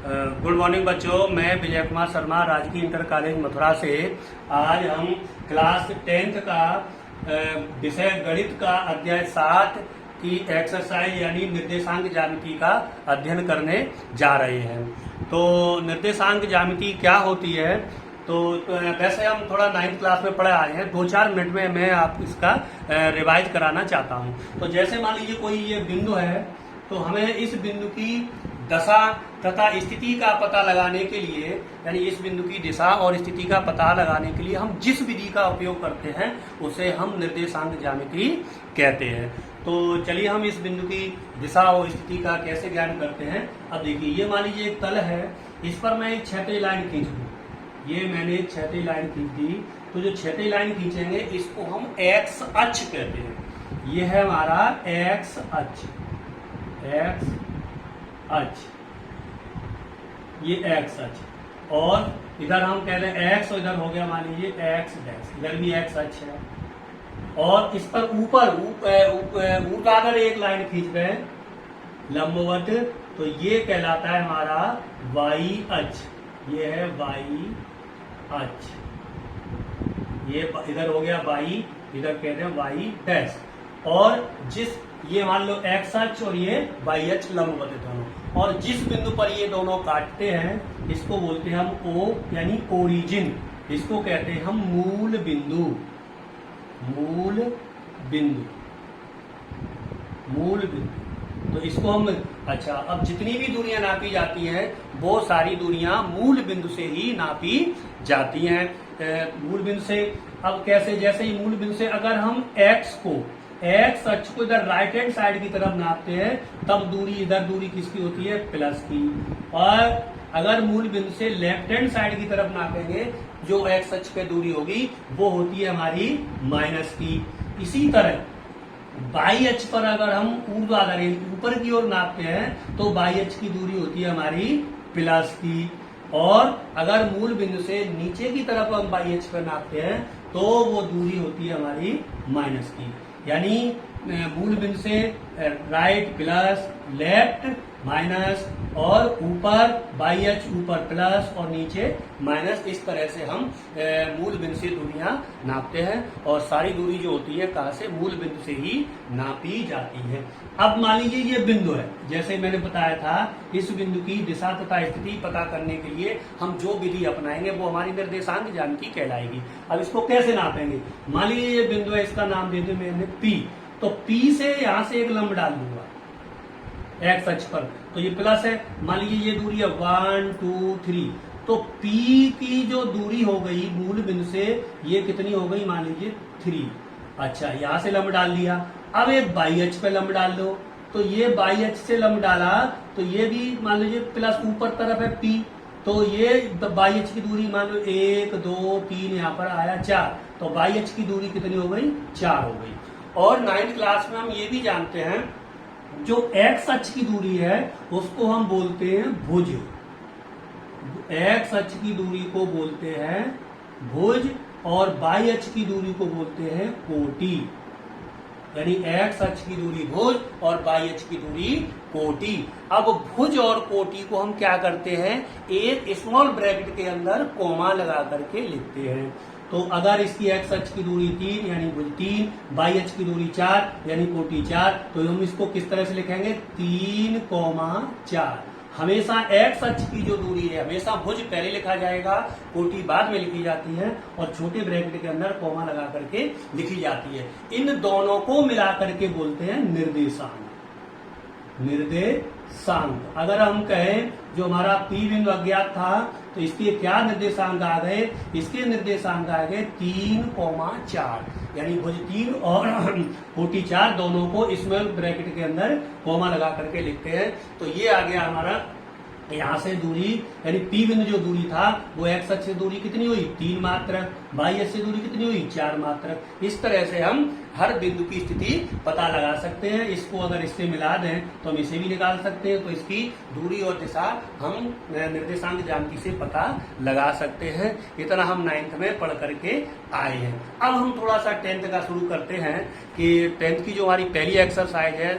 Good morning बच्चों, मैं विजय कुमार शर्मा राजकीय इंटर कॉलेज मथुरा से। आज हम क्लास 10th का विषय गणित का अध्याय 7 की एक्सरसाइज यानी निर्देशांक ज्यामिति का अध्ययन करने जा रहे हैं। तो निर्देशांक ज्यामिति क्या होती है, तो वैसे हम थोड़ा 9th क्लास में पढ़े आए हैं। 2-4 मिनट में मैं आपको इसका रिवाइज कराना चाहता हूं। तो जैसे मान लीजिए कोई ये बिंदु है, तो हमें इस बिंदु की दशा तथा स्थिति का पता लगाने के लिए, यानी इस बिंदु की दिशा और स्थिति का पता लगाने के लिए हम जिस विधि का उपयोग करते हैं उसे हम निर्देशांक ज्यामिति कहते हैं। तो चलिए हम इस बिंदु की दिशा और स्थिति का कैसे ज्ञान करते हैं। अब देखिए, ये मान लीजिए एक तल है, इस पर मैं एक क्षैतिज लाइन खींच दूं। ये मैंने एक क्षैतिज लाइन खींच दी, तो जो क्षैतिज लाइन खींचेंगे इसको हम एक्स अक्ष कहते हैं। ये है हमारा एक्स अक्ष, एक्स अक्ष, ये एक्स अक्ष। और इधर हम कह रहे हैं एक्स, और इधर हो गया मान लीजिए एक्स डैश, इधर भी एक्स अक्ष है। और इस पर ऊपर ऊर्ध्वाधर एक लाइन खींच गए लंबवत, तो ये कहलाता है हमारा वाई अक्ष। ये है वाई अक्ष, ये इधर हो गया वाई, इधर कहते हैं वाई डैश। और जिस ये मान लो एक्स अक्ष और ये वाई अक्ष लंबवत है दोनों, और जिस बिंदु पर ये दोनों काटते हैं इसको बोलते हैं हम ओ यानी ओरिजिन। इसको कहते हैं हम मूल बिंदु, मूल बिंदु, मूल बिंदु। तो इसको हम अच्छा, अब जितनी भी दूरियां नापी जाती हैं वो सारी दूरियां मूल बिंदु से ही नापी जाती हैं। मूल बिंदु से अब कैसे, जैसे ही मूल बिंदु से अगर हम एक्स अक्ष को इधर राइट हैंड साइड की तरफ नापते हैं, तब दूरी इधर दूरी किसकी होती है, प्लस की। और अगर मूल बिंदु से लेफ्ट हैंड साइड की तरफ नापेंगे, जो एक्स अक्ष पे दूरी होगी वो होती है हमारी माइनस की। इसी तरह बाई अक्ष पर अगर हम ऊर्ध्वाधर ऊपर की ओर नापते हैं तो बाई अक्ष की दूरी होती है हमारी प्लस की। और अगर मूल बिंदु से नीचे की तरफ हम बाई अक्ष पर नापते हैं तो वो दूरी होती है हमारी माइनस की। यानी मूल बिंदु से राइट प्लस, लेफ्ट माइनस, और ऊपर बाई अक्ष ऊपर प्लस और नीचे माइनस। इस तरह से हम मूल बिंदु से दूरियां नापते हैं, और सारी दूरी जो होती है कहाँ से, मूल बिंदु से ही नापी जाती है। अब मान लीजिए ये बिंदु है, जैसे मैंने बताया था, इस बिंदु की दिशा तथा स्थिति पता करने के लिए हम जो विधि अपनाएंगे वो हमारी निर्देशांक ज्यामिति कहलाएगी। अब इसको कैसे नापेंगे, मान लीजिए ये बिंदु है, इसका नाम दे दूं मैंने पी। तो पी से यहां से एक लंब डाल दूंगा एक्स अक्ष पर, तो ये प्लस है। मान लीजिए ये दूरी है 1 2 3, तो P की जो दूरी हो गई मूल बिंदु से, ये कितनी हो गई, मान लीजिए 3। अच्छा, यहां से लंब डाल दिया। अब एक बाई अक्ष पे लंब डाल दो, तो ये बाई अक्ष से लंब डाला, तो ये भी मान लीजिए प्लस ऊपर तरफ है P, तो ये बाई अक्ष की दूरी मान लो 1 2 3, यहाँ पर आया 4, तो बाई अक्ष की दूरी कितनी हो गई, 4 हो गई। और 9th क्लास में हम ये भी जानते हैं, जो एक्स अक्ष की दूरी है उसको हम बोलते हैं भुज। एक्स अक्ष की दूरी को बोलते हैं भुज, और बाई अक्ष की दूरी को बोलते हैं कोटि। यानी एक्स अक्ष की दूरी भुज और बाई अक्ष की दूरी कोटि। अब भुज और कोटि को हम क्या करते हैं, एक स्मॉल ब्रैकेट के अंदर कोमा लगा करके लिखते हैं। तो अगर इसकी एक्स अक्ष की दूरी 3 यानी भुज 3, बाई अक्ष की दूरी 4 यानी कोटि 4, तो हम इसको किस तरह से लिखेंगे, 3,4। हमेशा एक्स अक्ष की जो दूरी है हमेशा भुज पहले लिखा जाएगा, कोटि बाद में लिखी जाती है, और छोटे ब्रैकेट के अंदर कोमा लगा करके लिखी जाती है। इन दोनों को मिला करके बोलते हैं निर्देशांक। निर्देशांक अगर हम कहें जो हमारा P बिंदु अज्ञात था, तो इसके क्या निर्देशांक आ गए, इसके निर्देशांक आ गए 3,4, यानी भुज 3 और कोटि 4 दोनों को स्मॉल ब्रैकेट के अंदर कोमा लगा करके लिखते हैं। तो ये आ गया हमारा यहाँ से दूरी, यानी P बिंदु जो दूरी था वो एक्स अक्ष से दूरी कितनी हुई, 3 मात्रक, बाई अक्ष से दूरी कितनी हुई, 4 मात्रक। इस तरह से हम हर बिंदु की स्थिति पता लगा सकते हैं। इसको अगर इससे मिला दें तो हम इसे भी निकाल सकते हैं। तो इसकी दूरी और दिशा हम निर्देशांक ज्यामिति से पता लगा सकते हैं। इतना हम 9th में पढ़ करके आए हैं। अब हम थोड़ा सा 10th का शुरू करते हैं कि 10th की जो हमारी पहली एक्सरसाइज है,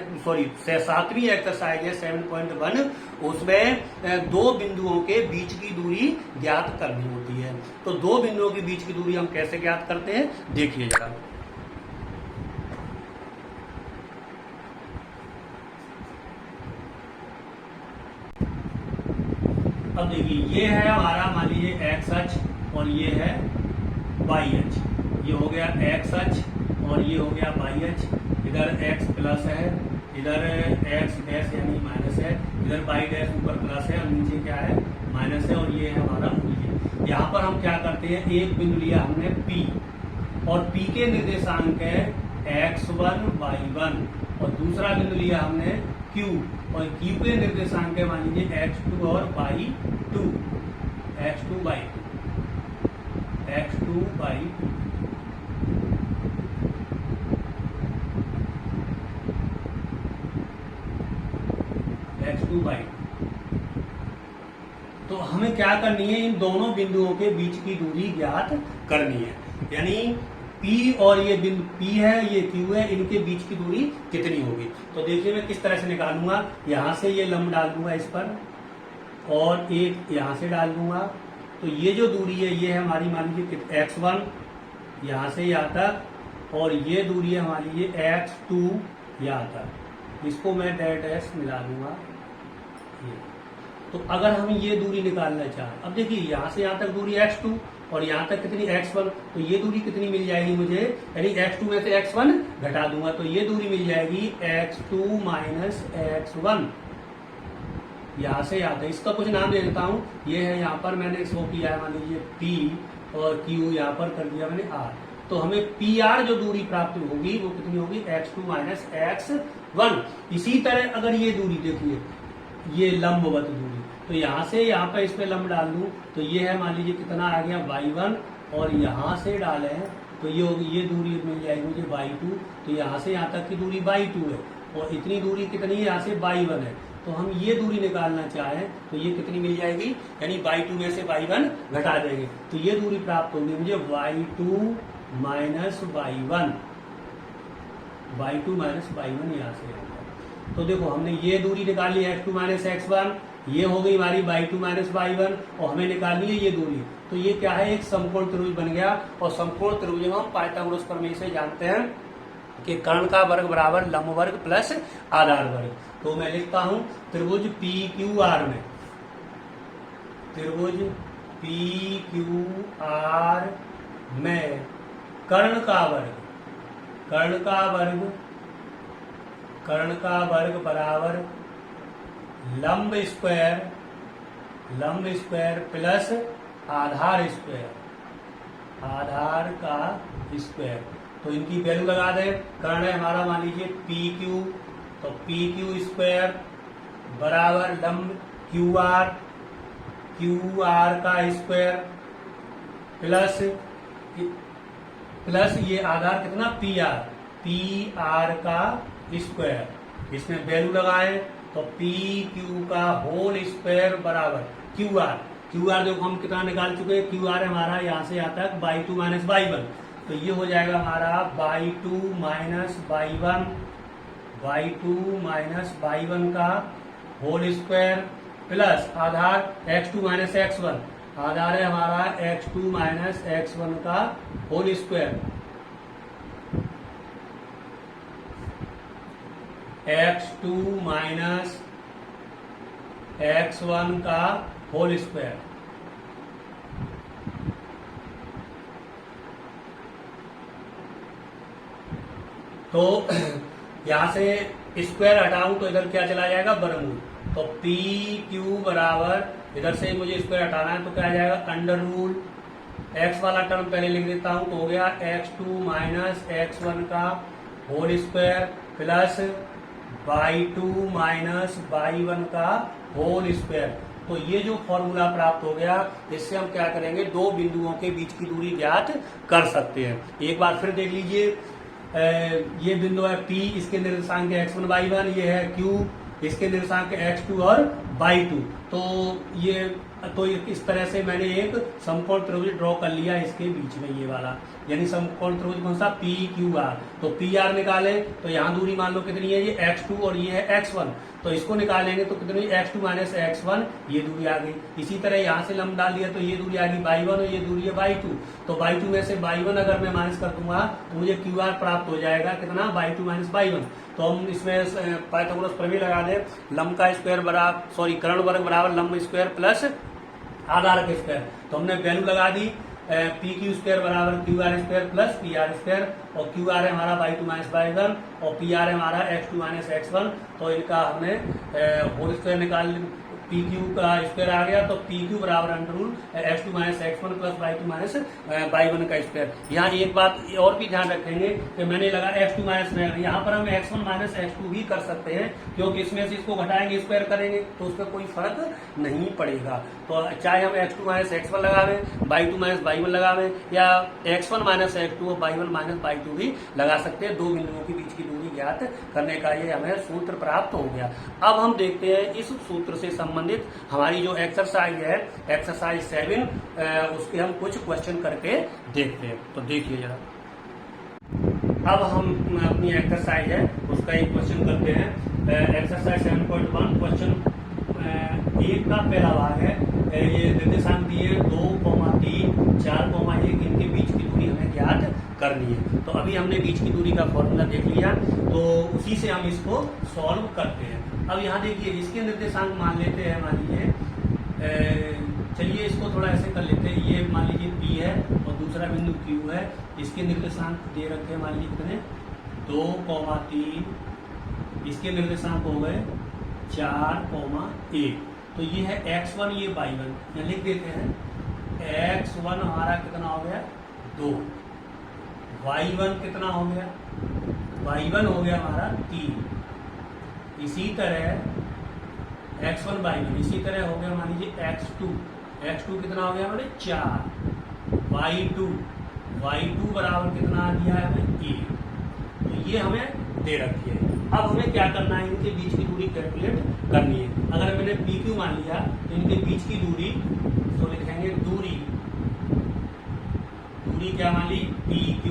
7वीं एक्सरसाइज है 7.1, उसमें दो बिंदुओं के बीच की दूरी ज्ञात करनी होती है। तो दो बिंदुओं के बीच की दूरी हम कैसे ज्ञात करते हैं, देखिए जरा। अब देखिए, ये है हमारा मान लीजिए एक्स अक्ष और ये है वाई अक्ष। ये हो गया एक्स अक्ष और ये हो गया वाई अक्ष। इधर एक्स प्लस है, इधर एक्स डैश यानी माइनस है, इधर वाई डैश ऊपर प्लस है और नीचे क्या है, माइनस है, और ये है हमारा ओरिजिन। यहाँ पर हम क्या करते हैं, एक बिंदु लिया हमने P और P के निर्देशांक है x1 y1 और दूसरा बिंदु लिया हमने Q और Q के निर्देशांक है मान लीजिए x2 और y2, x2 y2, x2 y2। x2 y2। तो हमें क्या करनी है, इन दोनों बिंदुओं के बीच की दूरी ज्ञात करनी है। यानी P और ये बिंदु P है, ये Q है, इनके बीच की दूरी कितनी होगी। तो देखिए मैं किस तरह से निकालूंगा, यहां से ये लंब डाल दूंगा इस पर और एक यहां से डाल दूंगा। तो ये जो दूरी है ये है हमारी मान लीजिए x1 यहां से यहाँ तक, और ये दूरी है मान लीजिए x2 यहाँ तक। इसको मैं डेट एस मिला दूंगा। तो अगर हम ये दूरी निकालना चाहें, अब देखिए यहाँ से यहाँ तक दूरी x2 और यहाँ तक कितनी x1, तो ये दूरी कितनी मिल जाएगी मुझे, यानी x2 में से x1 घटा दूंगा तो ये दूरी मिल जाएगी x2 माइनस x1। यहाँ से यहाँ तक इसका कुछ नाम दे देता हूँ, ये है यहाँ पर मैंने शो किया है मान लीजिए P और Q यहाँ पर कर दिया मैंने R। तो हमें PR जो दूरी प्राप्त होगी वो कितनी होगी, x2 माइनस x1। इसी तरह अगर ये दूरी देखिए, ये लंबवत दूरी, तो यहाँ से यहाँ पर इस पे लंब डाल दूं तो ये है मान लीजिए कितना आ गया y1 और यहाँ से डाले हैं तो ये होगी, ये दूरी मिल जाएगी मुझे y2। तो यहाँ से यहाँ तक की दूरी y2 है और इतनी दूरी कितनी है, यहाँ से y1 है। तो हम ये दूरी निकालना चाहें तो ये कितनी मिल जाएगी, यानी y2 में से y1 घटा देंगे तो ये दूरी प्राप्त होगी मुझे y2 minus y1, y2 minus y1 यहाँ से। तो देखो हमने ये दूरी निकाली है x2 माइनस x1, ये हो गई हमारी y2 माइनस y1 और हमें निकालनी है ये दूरी। तो ये क्या है, एक समकोण त्रिभुज बन गया। और समकोण त्रिभुज में हम पाइथागोरस प्रमेय से जानते हैं कि कर्ण का वर्ग बराबर लंब वर्ग प्लस आधार वर्ग। तो मैं लिखता हूं त्रिभुज PQR में, त्रिभुज PQR में कर्ण का वर्ग बराबर लंब स्क्वायर प्लस आधार का स्क्वायर। तो इनकी वैल्यू लगा दें। कर्ण है हमारा मान लीजिए PQ, तो PQ स्क्वायर बराबर लंब QR का स्क्वायर प्लस ये आधार कितना PR का स्क्वायर। इसमें वैल्यू लगाए तो PQ का होल स्क्वायर बराबर QR देखो हम कितना निकाल चुके हैं, QR है हमारा यहाँ से यहाँ तक y2 माइनस y1। तो ये हो जाएगा हमारा y2 माइनस y1 का होल स्क्वायर प्लस आधार x2 माइनस x1, आधार है हमारा x2 माइनस x1 का whole square, x2 minus x1 का होल स्क्वायर। तो यहां से स्क्वायर हटाऊं तो इधर क्या चला जाएगा, वर्गमूल। तो PQ बराबर इधर से मुझे स्क्वायर हटाना है तो क्या आ जाएगा, अंडर रूल x वाला टर्म पहले लिख देता हूं तो हो गया x2 माइनस x1 का whole square plus y2 minus y1 का होल स्क्वायर। तो ये जो फॉर्मूला प्राप्त हो गया, इससे हम क्या करेंगे, दो बिंदुओं के बीच की दूरी ज्ञात कर सकते हैं। एक बार फिर देख लीजिए, ये बिंदु है P, इसके निर्देशांक x1 y1, ये है Q, इसके निर्देशांक x2 और y2। तो ये तो इस तरह से मैंने एक समकोण त्रिभुज ड्रॉ कर लिया इसके बीच में, ये वाला, यानी समकोण त्रिभुज कौन सा, पी क्यू आर। तो पी आर निकाले तो यहाँ दूरी मान लो कितनी है, ये x2 और ये है x1, तो इसको निकालेंगे तो कितनी, x2 माइनस x1, ये दूरी आ गई। इसी तरह यहाँ से लंब डाल दिया तो ये दूरी आ गई y1 और ये दूरी है y2, तो y2 में से y1 अगर मैं माइनस कर दूंगा तो मुझे क्यू आर प्राप्त हो जाएगा कितना, y2 माइनस y1। तो हम इसमें पाइथागोरस प्रमेय लगा दें, लंब का स्क्वायर बराबर, सॉरी कर्ण वर्ग बराबर लंब स्क्वायर प्लस आधार का स्क्वायर। तो हमने वैल्यू लगा दी, पी क्यू स्क्वायर बराबर Q R square plus P R square, और क्यू आर है हमारा y2 माइनस y1 और पी आर है हमारा x2 माइनस x1। तो इनका हमने होल स्क्वायर निकाल, पी क्यू का स्क्वायर आ गया, तो पी क्यू बराबर under root x2 minus x1 plus y2 minus y1 का स्क्वायर। यहाँ एक बात और भी ध्यान रखेंगे कि मैंने लगा x2 माइनस, यहाँ पर हम x1 माइनस x2 भी कर सकते हैं, क्योंकि इसमें से इसको घटाएंगे स्क्वायर करेंगे तो उस पर कोई फर्क नहीं पड़ेगा। तो चाहे हम x2 माइनस x1 लगावे, y2 माइनस y1 लगावे, या x1 माइनस x2 और y1 माइनस y2 भी लगा सकते हैं। दो बिंदुओं के बीच की दूरी ज्ञात करने का ये हमें सूत्र प्राप्त हो गया। अब हम देखते हैं इस सूत्र से संबंधित हमारी जो एक्सरसाइज है, एक्सरसाइज 7, उसके हम कुछ क्वेश्चन करके देखते हैं। तो देखिए जरा, अब हम अपनी एक्सरसाइज है उसका एक क्वेश्चन करते हैं। एक्सरसाइज 7.1 क्वेश्चन 1 का पहला भाग है। ये निर्देशांक दिए 2, 3, 4, 1, इनके बीच की दूरी हमें ज्ञात करनी है। तो अभी हमने बीच की दूरी का फॉर्मूला देख लिया, तो उसी से हम इसको सॉल्व करते हैं। अब यहाँ देखिए, इसके निर्देशांक मान लेते हैं, मान लीजिए, चलिए इसको थोड़ा ऐसे कर लेते हैं, ये मान लीजिए P है और दूसरा बिंदु Q है। इसके निर्देशांक दे रखे हैं, मान लीजिए कितने, 2, 3, इसके निर्देशांक हो गए 4, 1। तो ये है x1, ये y1, यहाँ लिख देते हैं। x1 हमारा कितना हो गया, 2, y1 कितना हो गया, y1 हो गया हमारा 3। इसी तरह x1 y1, इसी तरह हो गया मान लीजिए x2 कितना हो गया हमारे 4, y2 बराबर कितना आ दिया है हमें 1। तो ये हमें दे रखी है। अब हमें क्या करना है, इनके बीच की दूरी कैलकुलेट करनी है। अगर मैंने PQ मान लिया तो इनके बीच की दूरी, तो लिखेंगे दूरी क्या मान ली, PQ।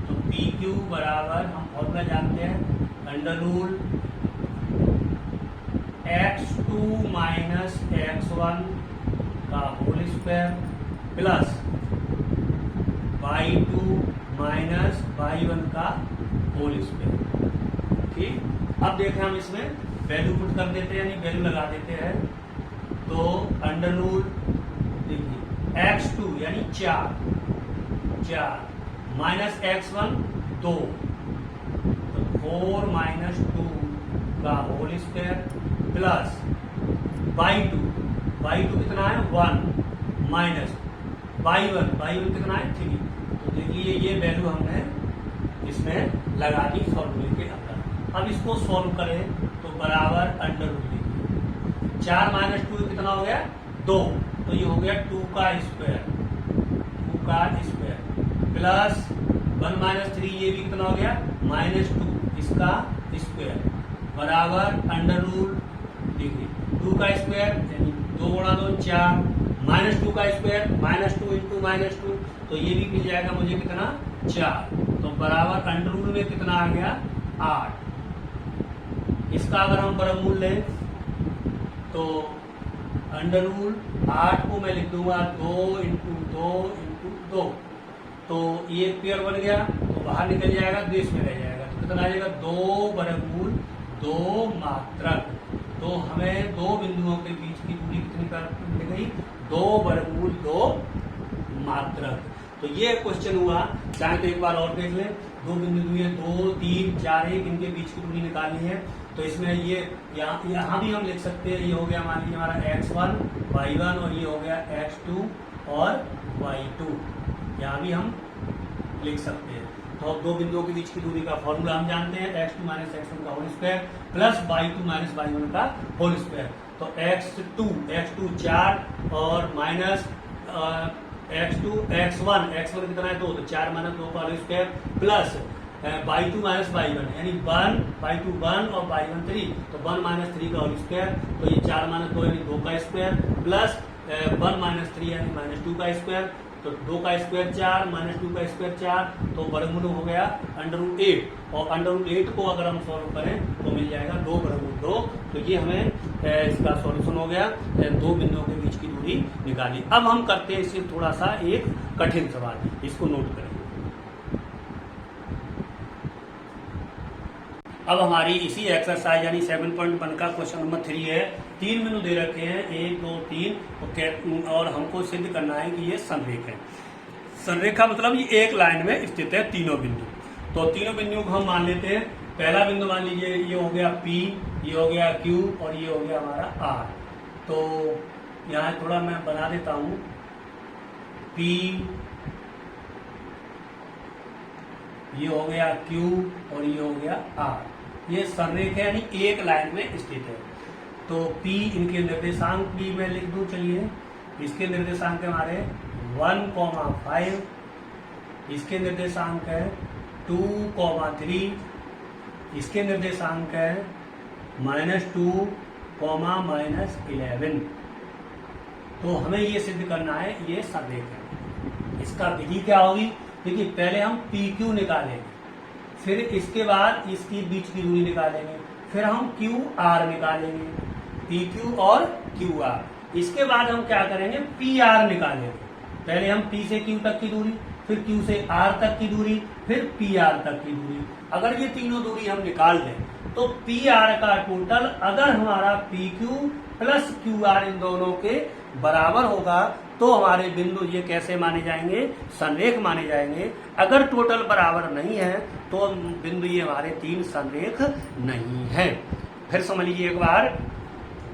तो PQ बराबर हम फॉर्मूला जानते हैं, under rule x2 minus x1 का whole square plus y2 minus y1 का होल स्क्वायर। ठीक, अब देखें हम इसमें वैल्यू पुट कर देते हैं, यानी वैल्यू लगा देते हैं। तो अंडर रूल देखिए x2 यानी 4 माइनस x1 2, तो 4 माइनस 2 का होल स्क्वायर प्लस y2 कितना है 1 माइनस y1 कितना है 3। तो देखिए ये वैल्यू हमने इसमें लगा दी फॉर्मूले के अंदर। अब इसको सॉल्व करें तो बराबर अंडर रूट 4 माइनस 2 कितना हो गया 2, तो ये हो गया 2 का स्क्वायर प्लस 1 माइनस 3, ये भी कितना हो गया -2, इसका स्क्वायर बराबर अंडर रूट, देखिए 2 का स्क्वायर यानी 2 गुणा 2 4, -2 का स्क्वायर -2 इंटू -2, तो ये भी मिल जाएगा मुझे कितना 4। तो बराबर अंडर रूट में कितना आ गया 8। इसका अगर हम वर्गमूल लें तो अंडर रूट 8 को मैं लिख दूंगा 2 इंटू 2, तो ये पेयर बन गया, तो बाहर निकल जाएगा, देश में रह जाएगा। तो कितना आ जाएगा 2 वर्गमूल 2 मात्रक। तो हमें दो बिंदुओं के बीच की दूरी कितनी कर गई 2 वर्गमूल 2 मात्रक। तो ये क्वेश्चन हुआ। चाहे तो एक बार और देख लें, दो बिंदु दिए 2, 3, 4, 1, इनके बीच की दूरी निकालनी है। तो इसमें ये यहाँ भी हम लिख सकते हैं, ये हो गया मान लीजिए हमारा x1 y1 और ये हो गया x2 और y2, यहाँ भी हम लिख सकते हैं। तो अब दो बिंदुओं के बीच की दूरी का फॉर्मूला हम जानते हैं, x2 माइनस x1 का whole square plus y2 minus y1 का होल स्क्वायर। तो x2 4 और माइनस x1 कितना है 2, तो 4 माइनस 2 का whole square plus y2 minus y1 यानी 1 y2 1 और y1 3, तो 1 माइनस 3 का होल स्क्वायर। तो ये 4 माइनस 2 यानी 2 का स्क्वायर प्लस 1 माइनस 3 यानी -2 का स्क्वायर, तो 2 का स्क्वायर 4, -2 का स्क्वायर 4, तो वर्गमूल हो गया √8, और √8 को अगर हम सॉल्व करें तो मिल जाएगा 2 √2। तो ये हमें इसका सॉल्यूशन हो गया। दो बिंदुओं के बीच की दूरी निकाली। अब हम करते हैं इससे थोड़ा सा एक कठिन सवाल, इसको नोट करें। अब हमारी इसी एक्सरसाइज यानी 7.1 का क्वेश्चन नंबर 3 है। 3 बिंदु दे रखे हैं, 1 2 3, और हमको सिद्ध करना है कि ये संरेख है। संरेखा मतलब ये एक लाइन में स्थित है तीनों बिंदु। तो तीनों बिंदुओं को हम मान लेते हैं। पहला बिंदु मान लीजिए ये हो गया P, ये हो गया Q और ये हो गया हमारा R। तो यहाँ थोड़ा मैं बना देता हूँ, P, ये हो गया Q और ये हो गया R। ये संरेख है यानी एक लाइन में स्थित है। तो P इनके निर्देशांक भी मैं लिख दूं, चलिए। इसके निर्देशांक हमारे 1,5, इसके निर्देशांक है 2,3, इसके निर्देशांक है -2, -11। तो हमें ये सिद्ध करना है ये संरेख है। इसका विधि क्या होगी? देखिए, पहले हम PQ निकालेंगे, फिर इसके बाद इसकी बीच की दूरी निकालेंगे, फिर हम QR निकालेंगे, PQ और QR। इसके बाद हम क्या करेंगे? PR निकालेंगे। पहले हम P से Q तक की दूरी, फिर Q से R तक की दूरी, फिर PR तक की दूरी। अगर ये तीनों दूरी हम निकाल दें तो PR का टोटल अगर हमारा PQ प्लस QR इन दोनों के बराबर होगा तो हमारे बिंदु ये कैसे माने जाएंगे? संरेख माने जाएंगे। अगर टोटल बराबर नहीं है तो बिंदु ये हमारे तीन संरेख नहीं है। फिर समझ लीजिए एक बार,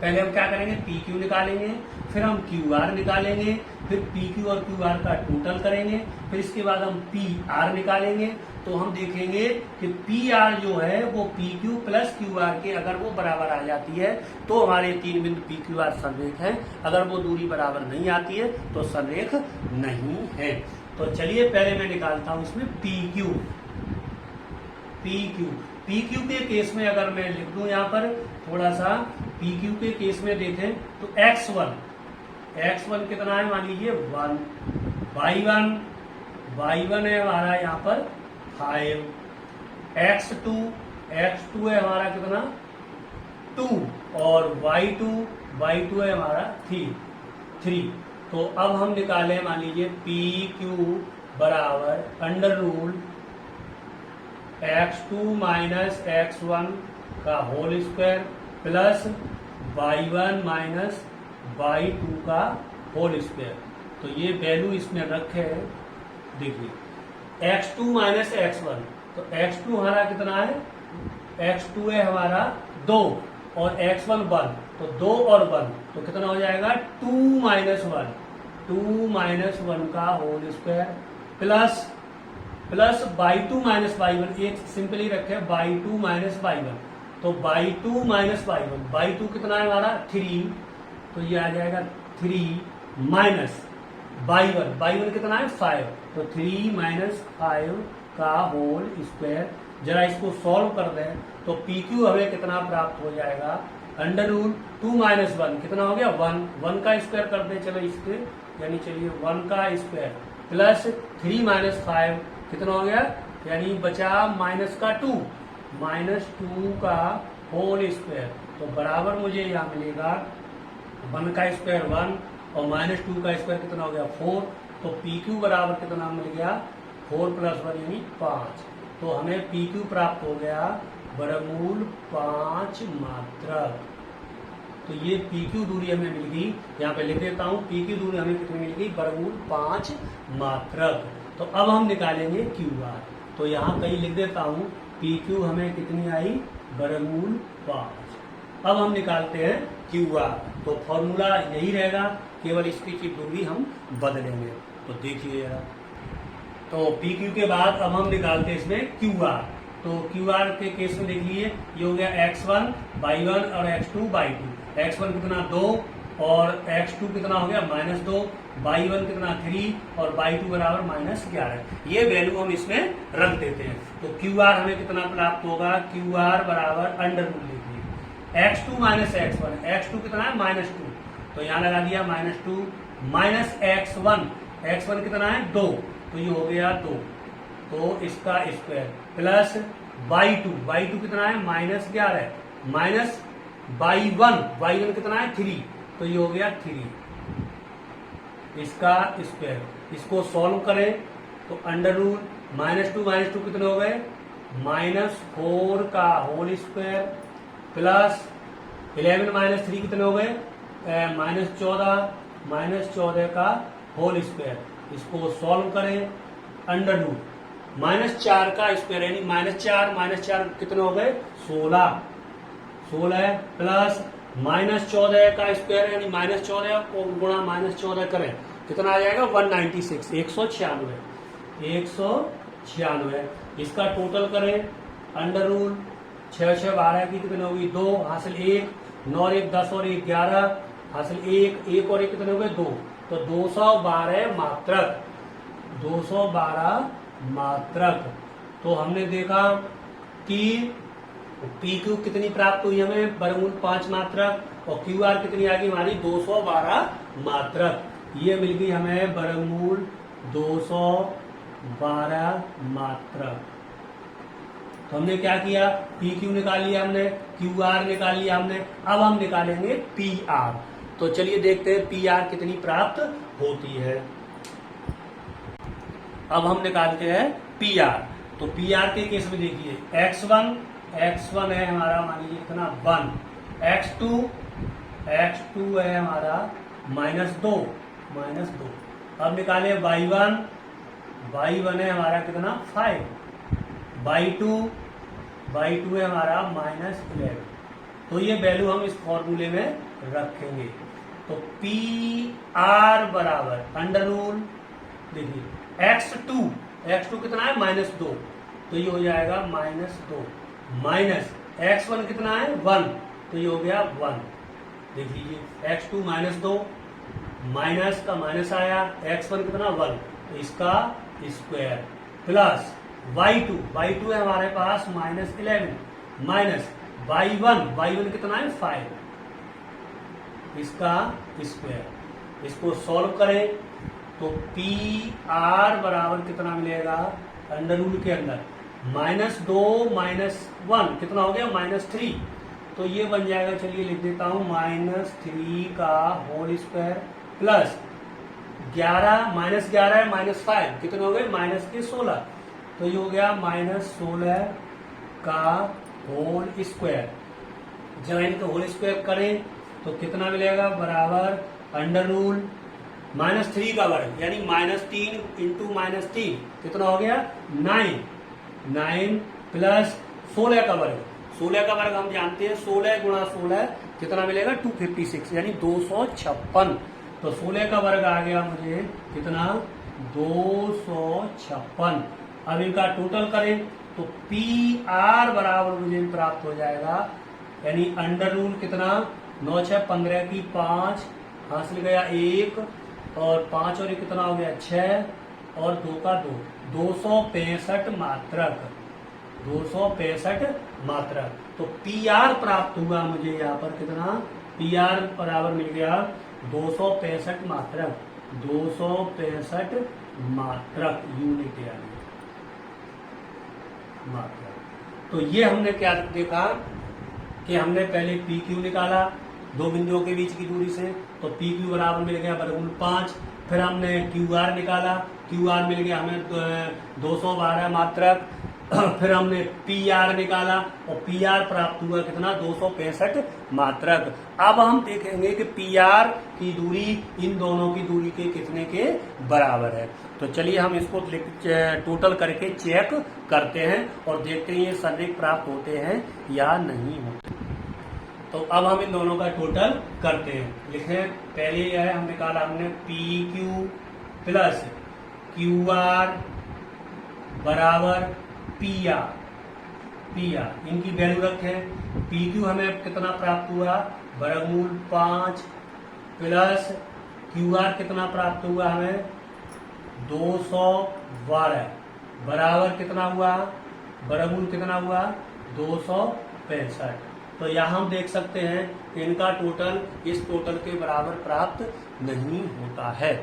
पहले हम क्या करेंगे? PQ निकालेंगे, फिर हम QR निकालेंगे, फिर PQ और QR का टोटल करेंगे, फिर इसके बाद हम PR निकालेंगे। तो हम देखेंगे कि PR जो है वो PQ प्लस QR के अगर वो बराबर आ जाती है तो हमारे तीन बिंदु PQR संरेख हैं। अगर वो दूरी बराबर नहीं आती है तो संरेख नहीं है। तो चलिए पहले मैं निकालता हूं इसमें PQ के केस में अगर मैं लिख दूं यहाँ पर थोड़ा सा, PQ के केस में देखें तो x1 कितना है? मान लीजिए 1, y1 है हमारा यहाँ पर 5, x2 है हमारा कितना? 2, और y2 है हमारा 3। तो अब हम निकाले, मान लीजिए PQ बराबर √ x2 माइनस x1 का whole square plus y1 minus y2 का होल स्क्वायर। तो ये वैल्यू इसमें रखे हैं। देखिए x2 माइनस x1, तो x2 हमारा कितना है? x2 है हमारा 2 और x1 1, तो 2 और 1 तो कितना हो जाएगा? 2 माइनस 1 का whole square plus y2 minus y1, एक सिंपली रखे y2 माइनस y1, तो y2 माइनस y2 कितना है हमारा? 3, तो ये आ जाएगा 3 माइनस y1 कितना है? 5, तो 3 माइनस 5 का होल स्क्वायर। जरा इसको सॉल्व कर दें तो PQ हमें कितना प्राप्त हो जाएगा? √2 माइनस 1 कितना हो गया? 1 का स्क्वायर कर दें, चलो इसके, यानी चलिए 1 का स्क्वायर प्लस 3 माइनस 5 कितना हो गया? यानी बचा -2 का होल स्क्वायर। तो बराबर मुझे यहाँ मिलेगा 1 का स्क्वायर 1 और -2 का स्क्वायर कितना हो गया? 4। तो PQ बराबर कितना मिल गया? 4 + 1 यानी 5। तो हमें PQ प्राप्त हो गया वर्गमूल 5 मात्रक। तो ये PQ दूरी हमें मिल गई, यहाँ पे लिख देता हूँ PQ दूरी हमें कितनी मिल गई? वर्गमूल 5 मात्रक। तो अब हम निकालेंगे QR। तो यहाँ कहीं लिख देता हूँ PQ हमें कितनी आई? वर्गमूल 5। अब हम निकालते हैं QR। तो फॉर्मूला यही रहेगा, केवल इसकी दूरी हम बदलेंगे। तो देखिए जरा, तो PQ के बाद अब हम निकालते हैं इसमें QR। तो QR के केस में देख लीजिए, ये हो गया x1 y1 और x2 y2। x1 कितना 2 और x2 कितना हो गया? -2, y1 कितना 3 और y2 बराबर -11। ये वैल्यू हम इसमें रख देते हैं। तो QR हमें कितना प्राप्त होगा? QR बराबर √, लिखिए x2 माइनस x1, x2 कितना है? -2, तो यहाँ लगा दिया -2 माइनस x1 कितना है 2, तो ये हो गया 2, तो इसका स्क्वायर प्लस y2 कितना है -11 माइनस y1 कितना है 3, तो ये हो गया 3, इसका स्क्वायर। इसको सॉल्व करें तो अंडर रूट -2 कितने हो गए -4 का होल स्क्वायर प्लस 11 -3 कितने हो गए -14 का होल स्क्वायर। इसको सॉल्व करें अंडर रूट -4 का स्क्वायर यानी -4 कितने हो गए 16 प्लस -14 का स्क्वायर यानी -14 को गुणा -14 करें कितना आ जाएगा 196 196। इसका टोटल करें अंडर रूल 6 6 12 की कितने होगी 2 हासिल 1 9 और 1 10 और 1 11 हासिल 1 और 1 कितने हो गए 2, तो 212 मात्रक। तो हमने देखा कि पी क्यू कितनी प्राप्त हुई हमें वर्गमूल 5 मात्रक और क्यू आर कितनी आ गई हमारी 212 मात्रक। ये मिल गई हमें वर्गमूल 212 मात्रक। तो हमने क्या किया पी क्यू निकाल लिया हमने, क्यू आर निकाल लिया हमने, अब हम निकालेंगे पी आर। तो चलिए देखते हैं पी आर कितनी प्राप्त होती है। अब हम निकालते हैं पी आर। तो पी आर के केस में देखिए x1 है हमारा मान लीजिए कितना 1, x2 है हमारा -2। अब निकाले y1 है हमारा कितना 5, y2 है हमारा -11। तो ये वैल्यू हम इस फॉर्मूले में रखेंगे। तो पी आर बराबर अंडर रूल देखिए x2 कितना है -2, तो ये हो जाएगा -2 माइनस x1 कितना है 1, तो ये हो गया 1। देख लीजिए x2 -2 माइनस का माइनस आया, x1 कितना 1, तो इसका स्क्वायर प्लस y2 है हमारे पास -11 माइनस y1 कितना है 5, इसका स्क्वायर। इसको सॉल्व करें तो पी आर बराबर कितना मिलेगा अंडर रूल के अंदर -2 -1 कितना हो गया -3, तो ये बन जाएगा चलिए लिख देता हूं -3 का होल स्क्वायर प्लस 11 है -5 कितने हो गए -16, तो ये हो गया -16 का होल स्क्वायर। जब इनका होल स्क्वायर करें तो कितना मिलेगा बराबर अंडर रूल -3 का वर्ग यानी -3 इंटू -3 कितना हो गया 9 प्लस 16 का वर्ग हम जानते हैं 16 गुणा 16 कितना मिलेगा 256 यानी 256। तो 16 का वर्ग आ गया मुझे कितना 256। अब इनका टोटल करें तो पी आर बराबर मुझे प्राप्त हो जाएगा यानी अंडर रूल कितना 9 6 15 की 5 हासिल गया 1 और 5 और 1 कितना हो गया 6 और 2 का 2 265 मात्रक। तो पी आर प्राप्त हुआ मुझे यहाँ पर कितना पी आर बराबर मिल गया 265 मात्रक यूनिट यानी मात्रक। तो ये हमने क्या देखा कि हमने पहले पी क्यू निकाला दो बिंदुओं के बीच की दूरी से, तो पी क्यू बराबर मिल गया वर्गमूल 5। फिर हमने क्यू आर निकाला, क्यू आर मिल गया हमें 212 मात्रक। फिर हमने पी आर निकाला और पी आर प्राप्त हुआ कितना 265 मात्रक। अब हम देखेंगे कि पी आर की दूरी इन दोनों की दूरी के कितने के बराबर है। तो चलिए हम इसको टोटल करके चेक करते हैं और देखते हैं ये सन्निहित प्राप्त होते हैं या नहीं होते। तो अब हम इन दोनों का टोटल करते हैं। लिखें पहले यह है हम निकाला हमने P Q plus Q R बराबर पी आर इनकी वैल्यू रखें। पी क्यू हमें कितना प्राप्त हुआ वर्गमूल 5 प्लस क्यू आर कितना प्राप्त हुआ हमें 212 बराबर कितना हुआ वर्गमूल कितना हुआ 265। तो यहाँ हम देख सकते हैं कि इनका टोटल इस टोटल के बराबर प्राप्त नहीं होता है।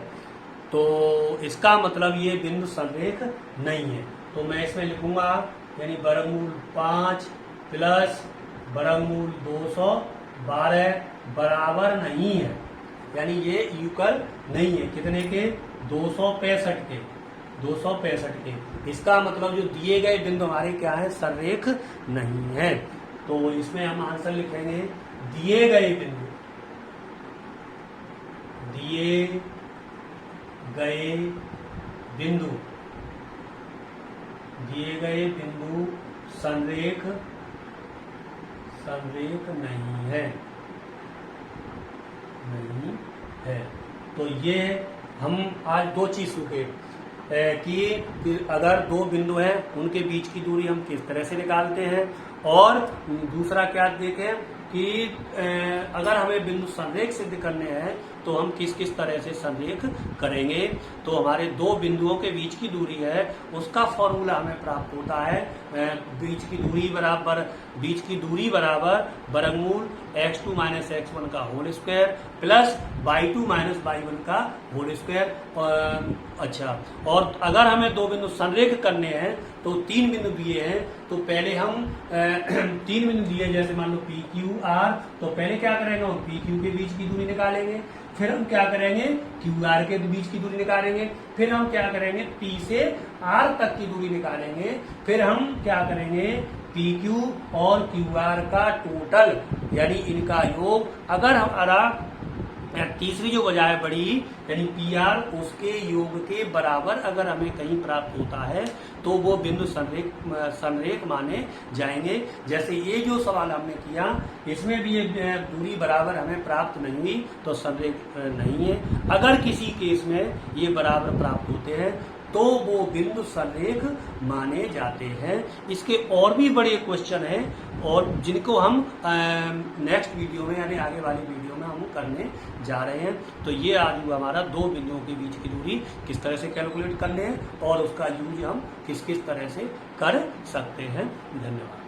तो इसका मतलब ये बिंदु संरेख नहीं है। तो मैं इसमें लिखूंगा यानी वर्गमूल 5 प्लस वर्गमूल 212 बराबर नहीं है, यानी ये युगल नहीं है। कितने के? 265 के। 265 के। इसका मतलब जो दिए गए बिंदु हमारे क्या है? संरेख नहीं है। तो इसमें हम आंसर लिखेंगे दिए गए बिंदु, दिए गए बिंदु, दिए गए बिंदु संरेख नहीं है, नहीं है। तो ये हम आज दो चीज सीखे कि अगर दो बिंदु हैं उनके बीच की दूरी हम किस तरह से निकालते हैं, और दूसरा क्या देखें कि अगर हमें बिंदु संरेख सिद्ध करने हैं तो हम किस किस तरह से संरेख करेंगे। तो हमारे दो बिंदुओं के बीच की दूरी है उसका फॉर्मूला हमें प्राप्त होता है बीच की दूरी बराबर वर्गमूल x2 माइनस x1 का whole square plus y2 minus y1 का होल स्क्वायर। अच्छा, और अगर हमें दो बिंदु संरेख करने हैं तो तीन बिंदु दिए हैं, तो पहले हम तीन बिंदु दिए जैसे मान लो पी क्यू आर, तो पहले क्या करेंगे? हम पी क्यू के बीच की दूरी निकालेंगे, फिर हम क्या करेंगे? क्यू आर के बीच की दूरी निकालेंगे, फिर हम क्या करेंगे? पी से आर तक की दूरी निकालेंगे, फिर हम क्या करेंगे? पी क्यू और क्यू आर का टोटल यानी इनका योग, अगर हमारा तीसरी जो बजाय बड़ी यानी पी आर उसके योग के बराबर अगर हमें कहीं प्राप्त होता है तो वो बिंदु संरेख माने जाएंगे। जैसे ये जो सवाल हमने किया इसमें भी ये दूरी बराबर हमें प्राप्त नहीं हुई तो संरेख नहीं है। अगर किसी केस में ये बराबर प्राप्त होते हैं तो वो बिंदु संरेख माने जाते हैं। इसके और भी बड़े क्वेश्चन हैं और जिनको हम नेक्स्ट वीडियो में यानी आगे वाली वीडियो में हम करने जा रहे हैं। तो ये आज हमारा दो बिंदुओं के बीच की दूरी किस तरह से कैलकुलेट करने हैं और उसका यूज हम किस किस तरह से कर सकते हैं। धन्यवाद।